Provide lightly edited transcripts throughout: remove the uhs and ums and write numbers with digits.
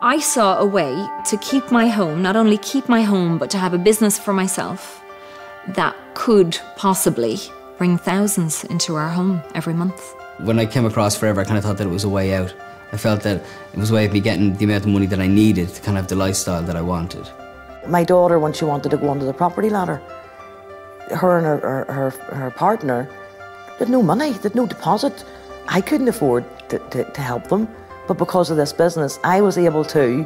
I saw a way to keep my home, not only keep my home, but to have a business for myself that could possibly bring thousands into our home every month. When I came across Forever, I kind of thought that it was a way out. I felt that it was a way of me getting the amount of money that I needed to kind of have the lifestyle that I wanted. My daughter, when she wanted to go onto the property ladder, her and her partner, they had no money, they had no deposit. I couldn't afford to help them, but because of this business, I was able to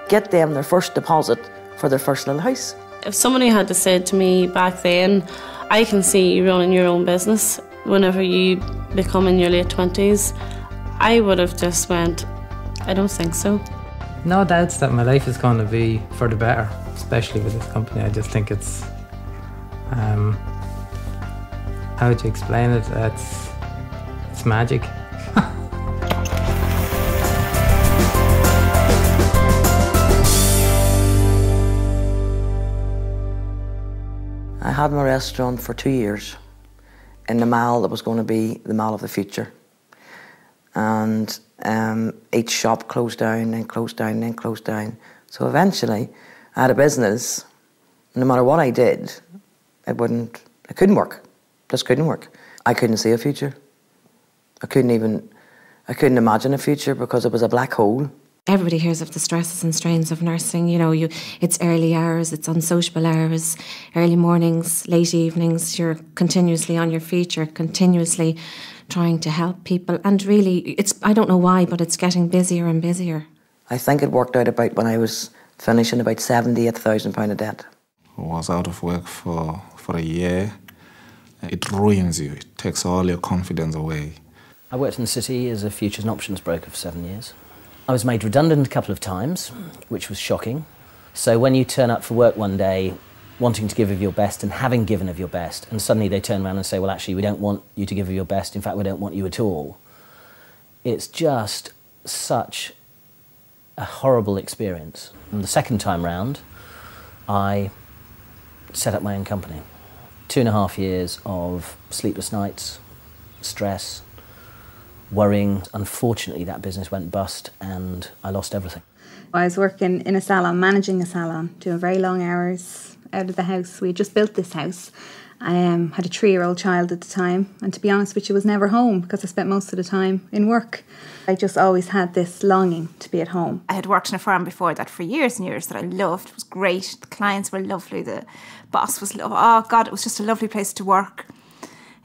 get them their first deposit for their first little house. If somebody had said to me back then, I can see you running your own business whenever you become in your late 20s, I would have just went, I don't think so. No doubts that my life is going to be for the better, especially with this company. I just think it's, how would you explain it? It's magic. I had my restaurant for 2 years in the mall that was going to be the mall of the future. And each shop closed down, then closed down, then closed down. So eventually, I had a business. No matter what I did, it couldn't work. Just couldn't work. I couldn't see a future. I couldn't imagine a future because it was a black hole. Everybody hears of the stresses and strains of nursing. You know, it's early hours, it's unsociable hours, early mornings, late evenings. You're continuously on your feet. You're continuously trying to help people. And really, I don't know why, but it's getting busier and busier. I think it worked out about when I was finishing about £78,000 of debt. I was out of work for a year. It ruins you. It takes all your confidence away. I worked in the city as a futures and options broker for 7 years. I was made redundant a couple of times, which was shocking. So when you turn up for work one day, wanting to give of your best and having given of your best, and suddenly they turn around and say, well, actually, we don't want you to give of your best. In fact, we don't want you at all. It's just such a horrible experience. And the second time round, I set up my own company. 2.5 years of sleepless nights, stress, worrying. Unfortunately, that business went bust and I lost everything. I was working in a salon, managing a salon, doing very long hours out of the house. We had just built this house. I had a 3-year-old child at the time, and to be honest with you, was never home because I spent most of the time in work. I just always had this longing to be at home. I had worked in a firm before that for years and years that I loved. It was great. The clients were lovely. The boss was lovely. Oh God, it was just a lovely place to work.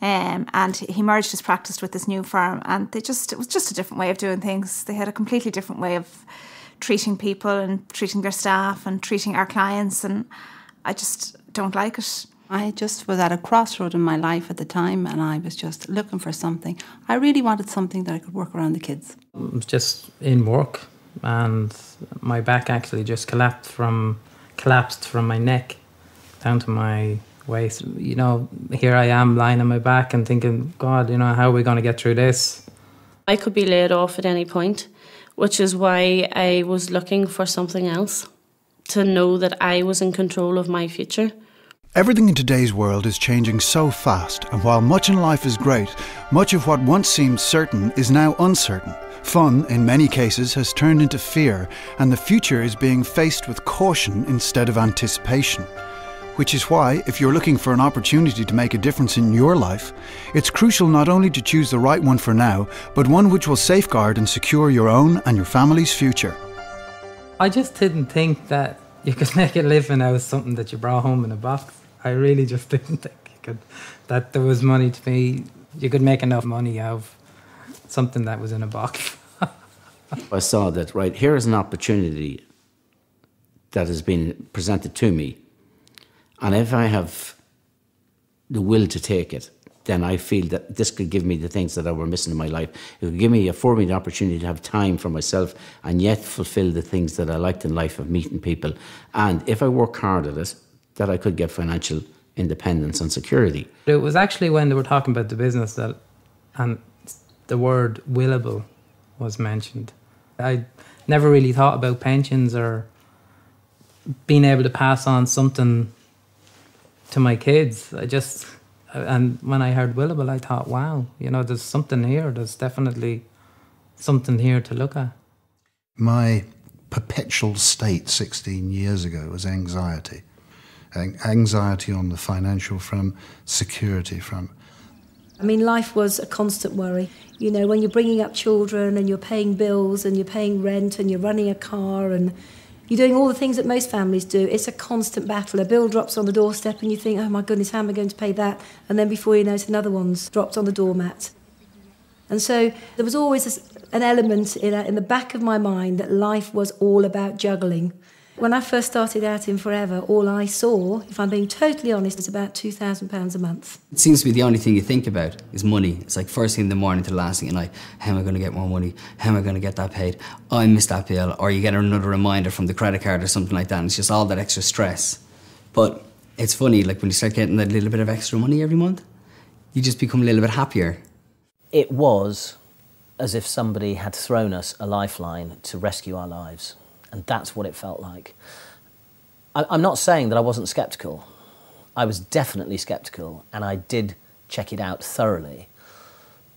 And he merged his practice with this new firm, and it was just a different way of doing things. They had a completely different way of treating people and treating their staff and treating our clients, and I just don't like it. I just was at a crossroad in my life at the time, and I was just looking for something. I really wanted something that I could work around the kids. I was just in work, and my back actually just collapsed from my neck down to my waist. You know, here I am lying on my back and thinking, God, you know, how are we going to get through this? I could be laid off at any point, which is why I was looking for something else, to know that I was in control of my future. Everything in today's world is changing so fast, and while much in life is great, much of what once seemed certain is now uncertain. Fun, in many cases, has turned into fear, and the future is being faced with caution instead of anticipation. Which is why, if you're looking for an opportunity to make a difference in your life, it's crucial not only to choose the right one for now, but one which will safeguard and secure your own and your family's future. I just didn't think that you could make a living out of something that you brought home in a box. I really just didn't think that there was money to be, you could make enough money out of something that was in a box. I saw that, right, here is an opportunity that has been presented to me. And if I have the will to take it, then I feel that this could give me the things that I were missing in my life. It would afford me the opportunity to have time for myself and yet fulfill the things that I liked in life of meeting people. And if I work hard at it, that I could get financial independence and security. It was actually when they were talking about the business and the word willable was mentioned. I never really thought about pensions or being able to pass on something to my kids. And when I heard willable, I thought, wow, you know, there's something here. There's definitely something here to look at. My perpetual state 16 years ago was anxiety. Anxiety on the financial front, security front. I mean, life was a constant worry. You know, when you're bringing up children and you're paying bills and you're paying rent and you're running a car and you're doing all the things that most families do, it's a constant battle. A bill drops on the doorstep and you think, oh my goodness, how am I going to pay that? And then before you know it, another one's dropped on the doormat. And so there was always an element in the back of my mind that life was all about juggling. When I first started out in Forever, all I saw, if I'm being totally honest, is about £2,000 a month. It seems to be the only thing you think about is money. It's like first thing in the morning to the last thing at night. How am I going to get more money? How am I going to get that paid? Oh, I missed that bill. Or you get another reminder from the credit card or something like that. And it's just all that extra stress. But it's funny, like when you start getting that little bit of extra money every month, you just become a little bit happier. It was as if somebody had thrown us a lifeline to rescue our lives. And that's what it felt like. I'm not saying that I wasn't sceptical. I was definitely sceptical, and I did check it out thoroughly.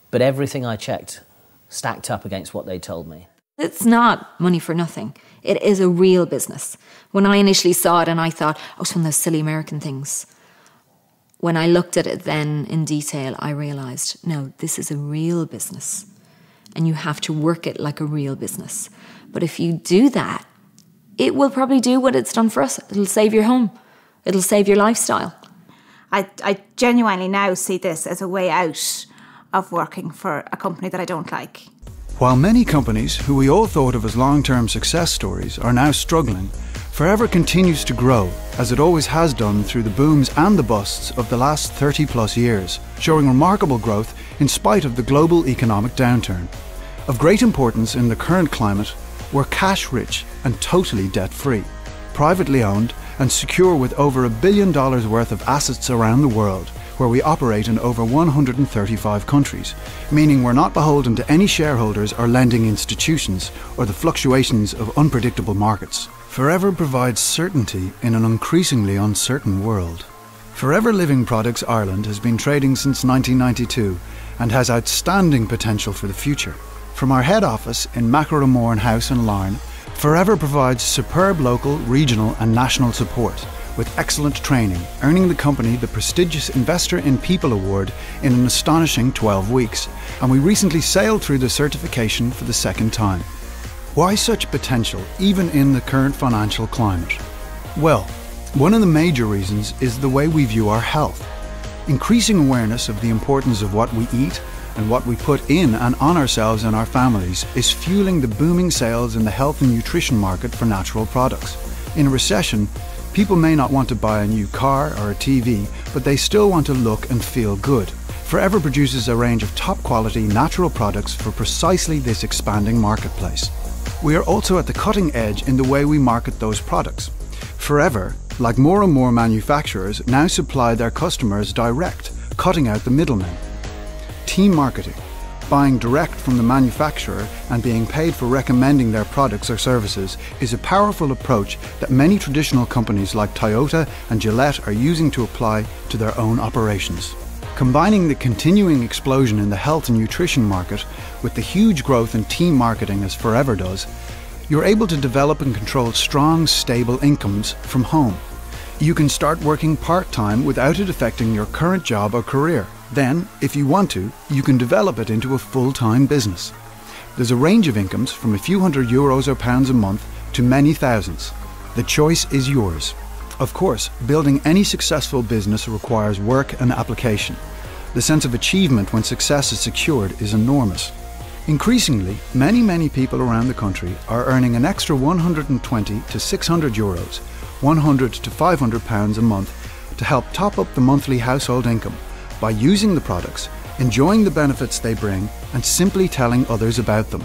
But everything I checked stacked up against what they told me. It's not money for nothing. It is a real business. When I initially saw it and I thought, oh, it's one of those silly American things. When I looked at it then in detail, I realised, no, this is a real business. And you have to work it like a real business. But if you do that, it will probably do what it's done for us. It'll save your home. It'll save your lifestyle. I genuinely now see this as a way out of working for a company that I don't like. While many companies who we all thought of as long-term success stories are now struggling, Forever continues to grow, as it always has done through the booms and the busts of the last 30+ years, showing remarkable growth in spite of the global economic downturn. Of great importance in the current climate, we're cash-rich and totally debt-free, privately owned and secure with over $1 billion worth of assets around the world, where we operate in over 135 countries, meaning we're not beholden to any shareholders or lending institutions or the fluctuations of unpredictable markets. Forever provides certainty in an increasingly uncertain world. Forever Living Products Ireland has been trading since 1992 and has outstanding potential for the future. From our head office in Macroramorn House in Larne, Forever provides superb local, regional and national support with excellent training, earning the company the prestigious Investor in People Award in an astonishing 12 weeks. And we recently sailed through the certification for the second time. Why such potential, even in the current financial climate? Well, one of the major reasons is the way we view our health. Increasing awareness of the importance of what we eat and what we put in and on ourselves and our families is fueling the booming sales in the health and nutrition market for natural products. In a recession, people may not want to buy a new car or a TV, but they still want to look and feel good. Forever produces a range of top quality natural products for precisely this expanding marketplace. We are also at the cutting edge in the way we market those products. Forever, like more and more manufacturers, now supply their customers direct, cutting out the middlemen. Team marketing, buying direct from the manufacturer and being paid for recommending their products or services, is a powerful approach that many traditional companies like Toyota and Gillette are using to apply to their own operations. Combining the continuing explosion in the health and nutrition market with the huge growth in team marketing as Forever does, you're able to develop and control strong, stable incomes from home. You can start working part-time without it affecting your current job or career. Then, if you want to, you can develop it into a full-time business. There's a range of incomes from a few €100 or pounds a month to many thousands. The choice is yours. Of course, building any successful business requires work and application. The sense of achievement when success is secured is enormous. Increasingly, many people around the country are earning an extra €120 to €600, £100 to £500 a month to help top up the monthly household income by using the products, enjoying the benefits they bring, and simply telling others about them.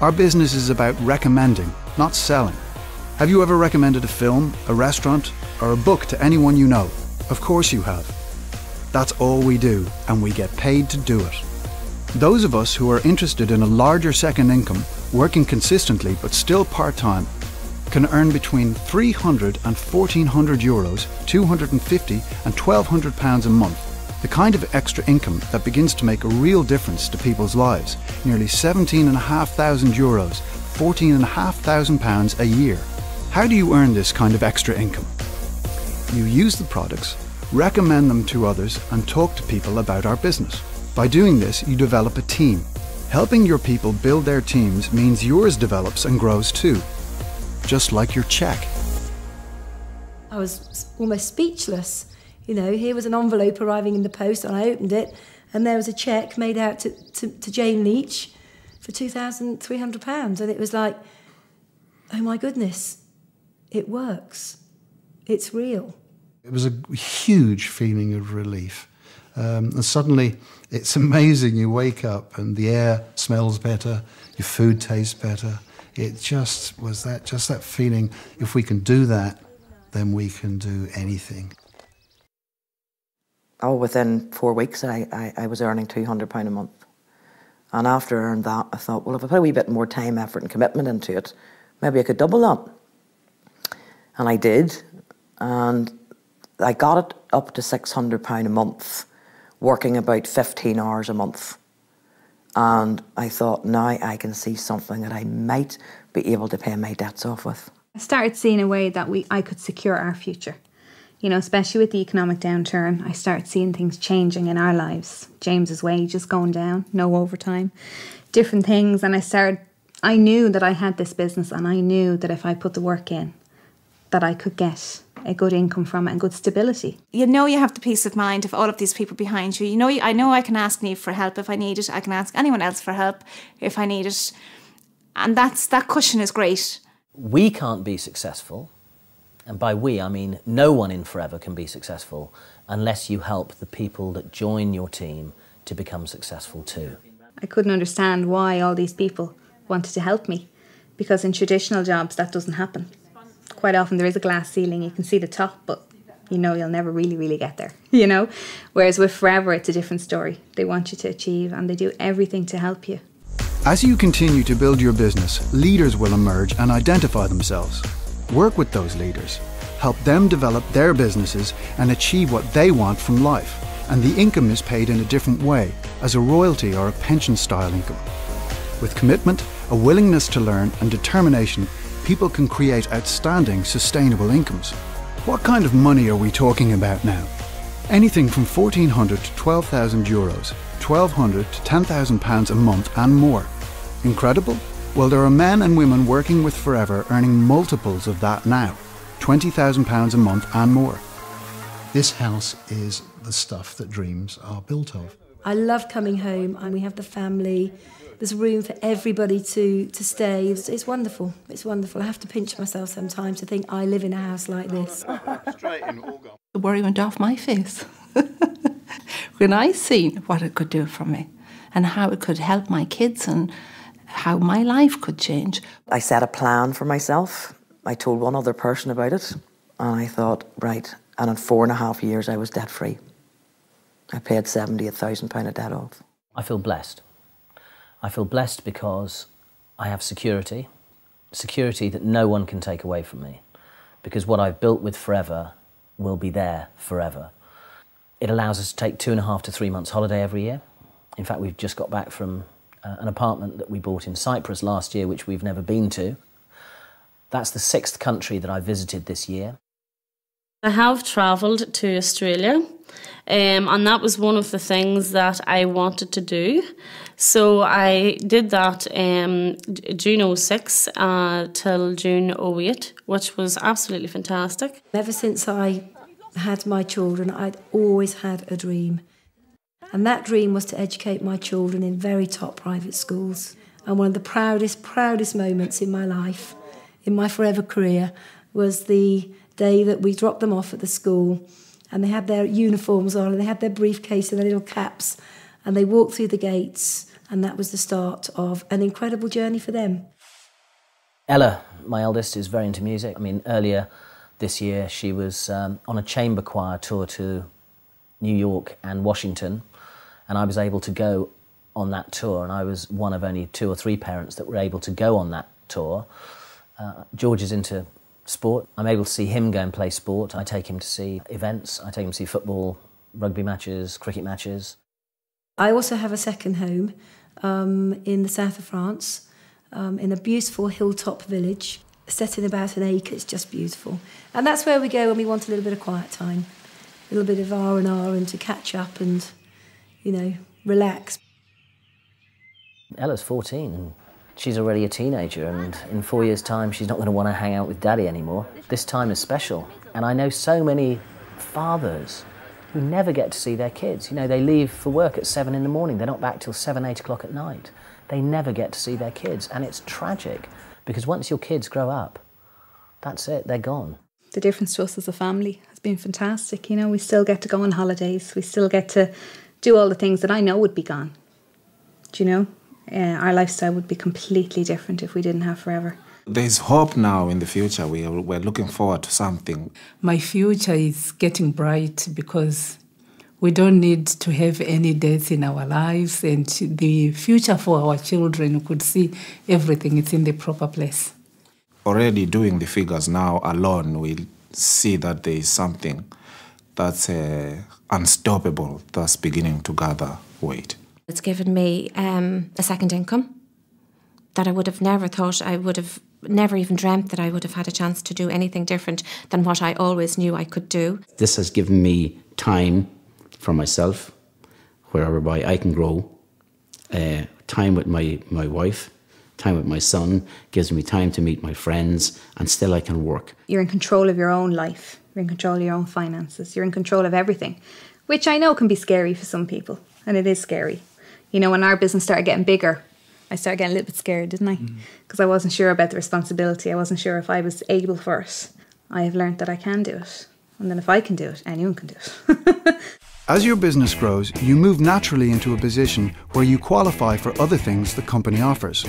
Our business is about recommending, not selling. Have you ever recommended a film, a restaurant, or a book to anyone you know? Of course you have. That's all we do, and we get paid to do it. Those of us who are interested in a larger second income, working consistently but still part-time, can earn between €300 and €1,400, £250 and £1,200 a month. The kind of extra income that begins to make a real difference to people's lives. Nearly €17,500, £14,500 a year. How do you earn this kind of extra income? You use the products, recommend them to others, and talk to people about our business. By doing this, you develop a team. Helping your people build their teams means yours develops and grows too, just like your cheque. I was almost speechless. You know, here was an envelope arriving in the post, and I opened it, and there was a cheque made out to Jane Leach for £2,300. And it was like, oh my goodness, it works. It's real. It was a huge feeling of relief. And suddenly, it's amazing. You wake up and the air smells better, your food tastes better. It just was that feeling, if we can do that, then we can do anything. Oh, within 4 weeks, I was earning £200 a month. And after I earned that, I thought, well, if I put a wee bit more time, effort and commitment into it, maybe I could double that. And I did. And I got it up to £600 a month, working about 15 hours a month. And I thought, now I can see something that I might be able to pay my debts off with. I started seeing a way that I could secure our future. You know, especially with the economic downturn, I started seeing things changing in our lives. James's wages going down, no overtime, different things. And I knew that I had this business, and I knew that if I put the work in, that I could get a good income from it and good stability. You know you have the peace of mind of all of these people behind you. You know, I know I can ask Niamh for help if I need it. I can ask anyone else for help if I need it. And that cushion is great. We can't be successful, and by we I mean no one in Forever can be successful unless you help the people that join your team to become successful too. I couldn't understand why all these people wanted to help me, because in traditional jobs that doesn't happen. Quite often there is a glass ceiling, you can see the top, but you know you'll never really get there, you know? Whereas with Forever, it's a different story. They want you to achieve, and they do everything to help you. As you continue to build your business, leaders will emerge and identify themselves. Work with those leaders. Help them develop their businesses and achieve what they want from life. And the income is paid in a different way, as a royalty or a pension-style income. With commitment, a willingness to learn, and determination, people can create outstanding, sustainable incomes. What kind of money are we talking about now? Anything from €1,400 to €12,000, £1,200 to £10,000 a month and more. Incredible? Well, there are men and women working with Forever earning multiples of that now, £20,000 a month and more. This house is the stuff that dreams are built of. I love coming home, and we have the family. There's room for everybody to stay. It's wonderful. It's wonderful. I have to pinch myself sometimes to think I live in a house like this. The worry went off my face when I seen what it could do for me and how it could help my kids and how my life could change. I set a plan for myself. I told one other person about it, and I thought, right, and in 4.5 years I was debt free. I paid £78,000 of debt off. I feel blessed. I feel blessed because I have security that no one can take away from me, because what I've built with Forever will be there forever. It allows us to take 2.5 to 3 months holiday every year. In fact, we've just got back from an apartment that we bought in Cyprus last year, which we've never been to. That's the 6th country that I visited this year. I have travelled to Australia, and that was one of the things that I wanted to do. So I did that June 06 till June 08, which was absolutely fantastic. Ever since I had my children, I'd always had a dream. And that dream was to educate my children in very top private schools. And one of the proudest moments in my life, in my Forever career, was the day that we dropped them off at the school, and they had their uniforms on, and they had their briefcase and their little caps, and they walked through the gates, and that was the start of an incredible journey for them. Ella, my eldest, is very into music. I mean, earlier this year she was on a chamber choir tour to New York and Washington, and I was able to go on that tour, and I was one of only 2 or 3 parents that were able to go on that tour. George is into sport. I'm able to see him go and play sport. I take him to see events. I take him to see football, rugby matches, cricket matches. I also have a second home in the south of France, in a beautiful hilltop village, set in about an acre. It's just beautiful. And that's where we go when we want a little bit of quiet time, a little bit of R&R and to catch up and, you know, relax. Ella's 14 and she's already a teenager, and in 4 years' time she's not going to want to hang out with Daddy anymore. This time is special, and I know so many fathers who never get to see their kids. You know, they leave for work at 7 in the morning, they're not back till 7, 8 o'clock at night. They never get to see their kids, and it's tragic, because once your kids grow up, that's it, they're gone. The difference to us as a family has been fantastic. You know, we still get to go on holidays, we still get to do all the things that I know would be gone. Do you know? Our lifestyle would be completely different if we didn't have Forever. There's hope now in the future. We're looking forward to something. My future is getting bright because we don't need to have any deaths in our lives, and the future for our children could see everything is in the proper place. Already doing the figures now alone, we'll see that there is something that's unstoppable, that's beginning to gather weight. It's given me a second income that I would have never thought, I would have never even dreamt that I would have had a chance to do anything different than what I always knew I could do. This has given me time for myself, whereby I can grow, time with my wife, time with my son, gives me time to meet my friends, and still I can work. You're in control of your own life, you're in control of your own finances, you're in control of everything, which I know can be scary for some people, and it is scary. You know, when our business started getting bigger, I started getting a little bit scared, didn't I? Because I wasn't sure about the responsibility. I wasn't sure if I was able for it. I have learnt that I can do it. And then if I can do it, anyone can do it. As your business grows, you move naturally into a position where you qualify for other things the company offers.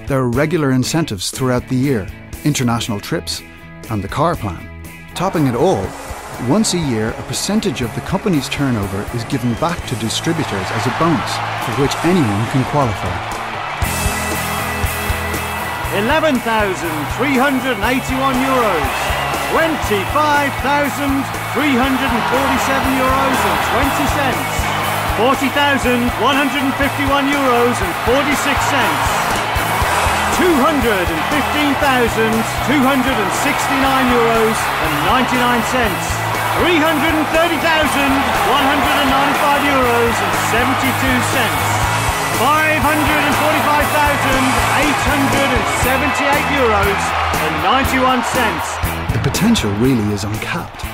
There are regular incentives throughout the year, international trips, and the car plan. Topping it all, once a year, a percentage of the company's turnover is given back to distributors as a bonus, for which anyone can qualify. 11,381 euros, 25,347 euros and 20 cents, 40,151 euros and 46 cents, 215,269 euros and 99 cents, 330,195 euros and 72 cents, 545,878 euros and 91 cents. The potential really is uncapped.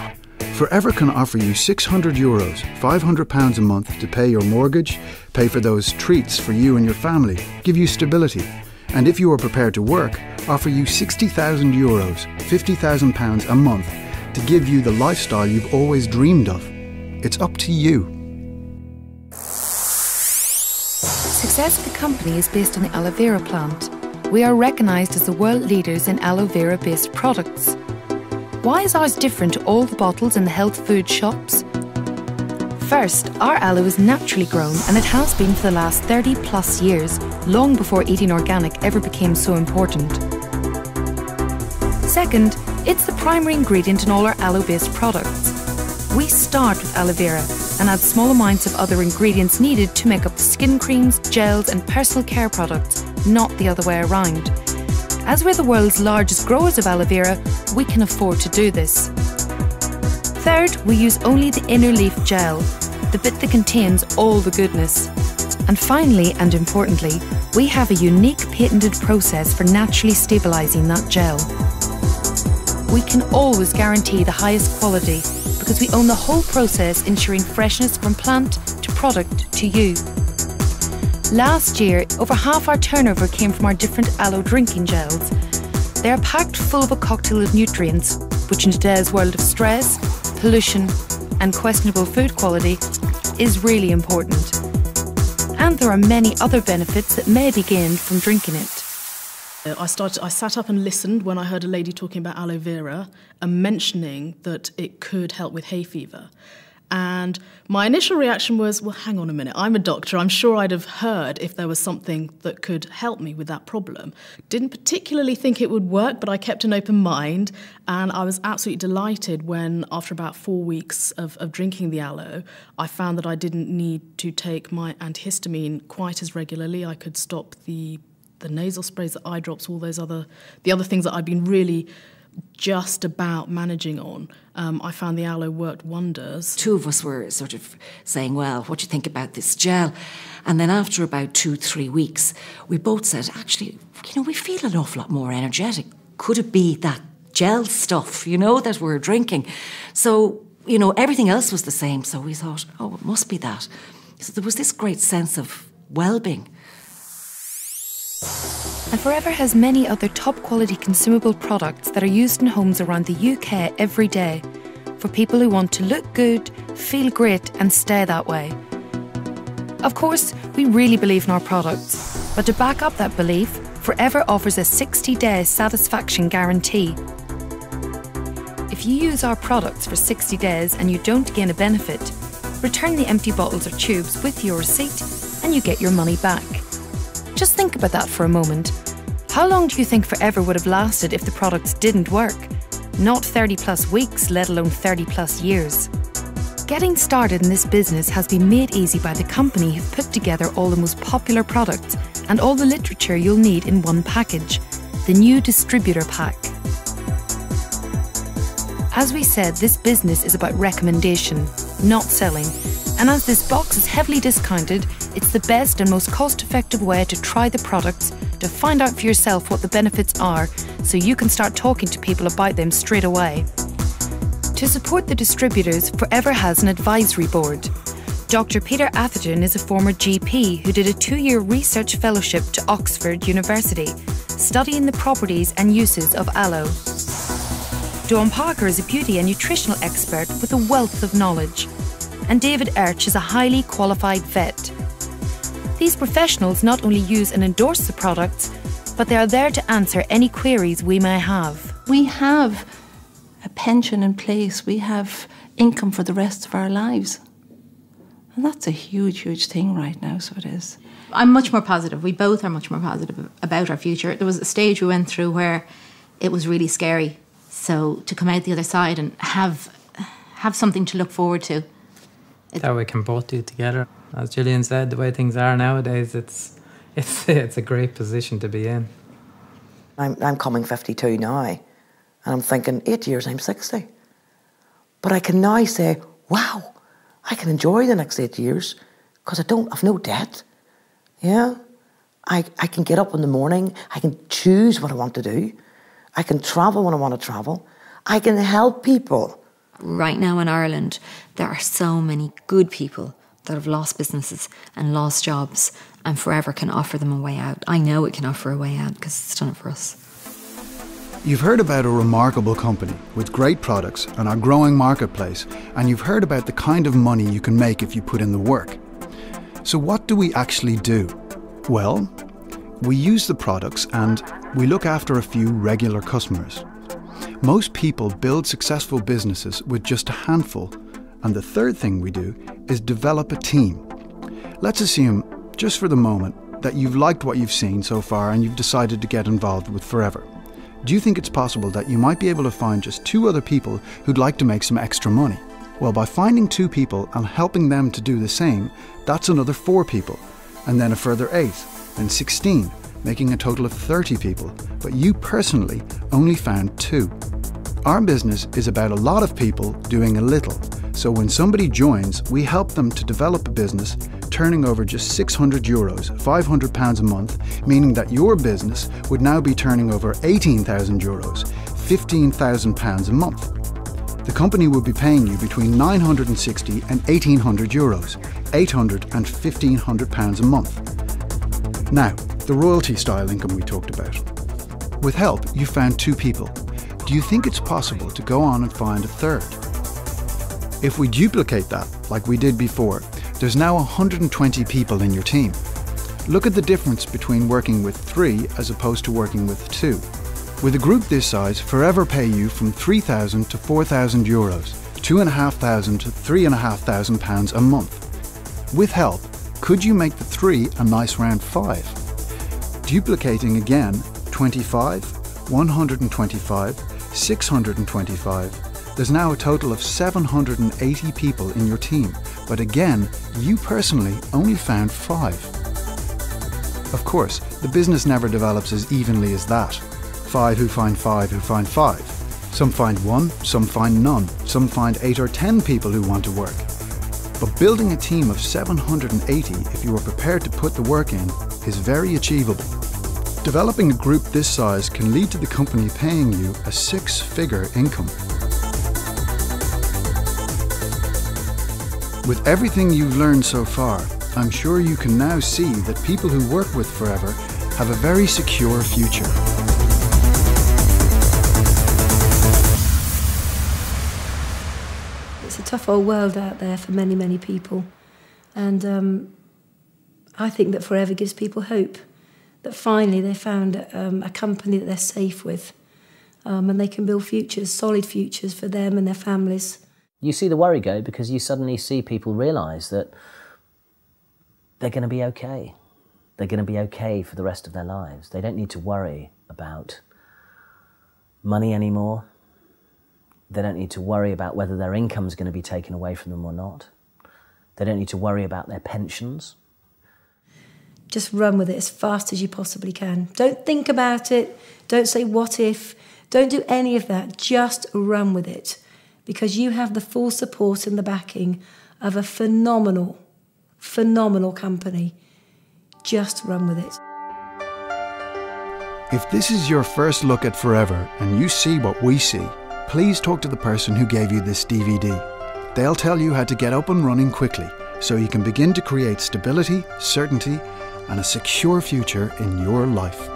Forever can offer you 600 euros, £500 a month to pay your mortgage, pay for those treats for you and your family, give you stability, and if you are prepared to work, offer you 60,000 euros, £50,000 a month to give you the lifestyle you've always dreamed of. It's up to you. Success of the company is based on the aloe vera plant. We are recognised as the world leaders in aloe vera based products. Why is ours different to all the bottles in the health food shops? First, our aloe is naturally grown, and it has been for the last 30 plus years, long before eating organic ever became so important. Second, it's the primary ingredient in all our aloe based products. We start with aloe vera and add small amounts of other ingredients needed to make up the skin creams, gels and personal care products, not the other way around. As we're the world's largest growers of aloe vera, we can afford to do this. Third, we use only the inner leaf gel, the bit that contains all the goodness. And finally, and importantly, we have a unique patented process for naturally stabilising that gel. We can always guarantee the highest quality because we own the whole process, ensuring freshness from plant to product to you. Last year, over half our turnover came from our different aloe drinking gels. They are packed full of a cocktail of nutrients, which in today's world of stress, pollution and questionable food quality is really important. And there are many other benefits that may be gained from drinking it. I sat up and listened when I heard a lady talking about aloe vera and mentioning that it could help with hay fever. And my initial reaction was, well, hang on a minute, I'm a doctor, I'm sure I'd have heard if there was something that could help me with that problem. Didn't particularly think it would work, but I kept an open mind, and I was absolutely delighted when, after about 4 weeks of drinking the aloe, I found that I didn't need to take my antihistamine quite as regularly. I could stop the the nasal sprays, the eye drops, all those the other things that I've been really just about managing on, I found the aloe worked wonders. Two of us were sort of saying, well, what do you think about this gel? And then after about 2-3 weeks, we both said, actually, we feel an awful lot more energetic. Could it be that gel stuff, that we're drinking? So, everything else was the same. So we thought, oh, it must be that. So there was this great sense of well-being. And Forever has many other top-quality consumable products that are used in homes around the UK every day for people who want to look good, feel great and stay that way. Of course, we really believe in our products, but to back up that belief, Forever offers a 60-day satisfaction guarantee. If you use our products for 60 days and you don't gain a benefit, return the empty bottles or tubes with your receipt and you get your money back. Just think about that for a moment. How long do you think Forever would have lasted if the products didn't work? Not 30 plus weeks, let alone 30 plus years. Getting started in this business has been made easy by the company who've put together all the most popular products and all the literature you'll need in one package, the new distributor pack. As we said, this business is about recommendation, not selling. And as this box is heavily discounted, it's the best and most cost-effective way to try the products, to find out for yourself what the benefits are, so you can start talking to people about them straight away. To support the distributors, Forever has an advisory board. Dr. Peter Atherton is a former GP who did a 2-year research fellowship to Oxford University, studying the properties and uses of aloe. Dawn Parker is a beauty and nutritional expert with a wealth of knowledge. And David Erch is a highly qualified vet. These professionals not only use and endorse the products, but they are there to answer any queries we may have. We have a pension in place. We have income for the rest of our lives. And that's a huge, huge thing right now, so it is. I'm much more positive. We both are much more positive about our future. There was a stage we went through where it was really scary. So to come out the other side and have something to look forward to. That we can both do together. As Gillian said, the way things are nowadays, it's a great position to be in. I'm coming 52 now, and I'm thinking 8 years I'm 60. But I can now say, wow, I can enjoy the next 8 years because I've no debt. Yeah, I can get up in the morning. I can choose what I want to do. I can travel when I want to travel. I can help people. Right now in Ireland, there are so many good people that have lost businesses and lost jobs, and Forever can offer them a way out. I know it can offer a way out because it's done it for us. You've heard about a remarkable company with great products and our growing marketplace, and you've heard about the kind of money you can make if you put in the work. So what do we actually do? Well, we use the products and we look after a few regular customers. Most people build successful businesses with just a handful, and the third thing we do is develop a team. Let's assume, just for the moment, that you've liked what you've seen so far and you've decided to get involved with Forever. Do you think it's possible that you might be able to find just 2 other people who'd like to make some extra money? Well, by finding 2 people and helping them to do the same, that's another 4 people, and then a further 8, then 16, making a total of 30 people, but you personally only found 2. Our business is about a lot of people doing a little, so when somebody joins, we help them to develop a business turning over just €600, £500 a month, meaning that your business would now be turning over €18,000, £15,000 a month. The company will be paying you between €960 and €1,800, £800 and £1,500 a month. Now, the royalty style income we talked about. With help, you found 2 people. Do you think it's possible to go on and find a third? If we duplicate that, like we did before, there's now 120 people in your team. Look at the difference between working with 3 as opposed to working with 2. With a group this size, Forever pay you from €3,000 to €4,000, £2,500 to £3,500 a month. With help, could you make the 3 a nice round 5? Duplicating again, 25, 125, 625. There's now a total of 780 people in your team, but again, you personally only found 5. Of course, the business never develops as evenly as that. 5 who find 5 who find 5. Some find 1, some find none, some find 8 or 10 people who want to work. But building a team of 780, if you are prepared to put the work in, is very achievable. Developing a group this size can lead to the company paying you a 6-figure income. With everything you've learned so far, I'm sure you can now see that people who work with Forever have a very secure future. It's a tough old world out there for many, many people. And I think that Forever gives people hope. That finally they found a company that they're safe with. And they can build futures, solid futures for them and their families. You see the worry go because you suddenly see people realise that they're going to be okay. They're going to be okay for the rest of their lives. They don't need to worry about money anymore. They don't need to worry about whether their income's going to be taken away from them or not. They don't need to worry about their pensions. Just run with it as fast as you possibly can. Don't think about it. Don't say what if. Don't do any of that. Just run with it. Because you have the full support and the backing of a phenomenal, phenomenal company. Just run with it. If this is your first look at Forever and you see what we see, please talk to the person who gave you this DVD. They'll tell you how to get up and running quickly so you can begin to create stability, certainty, and a secure future in your life.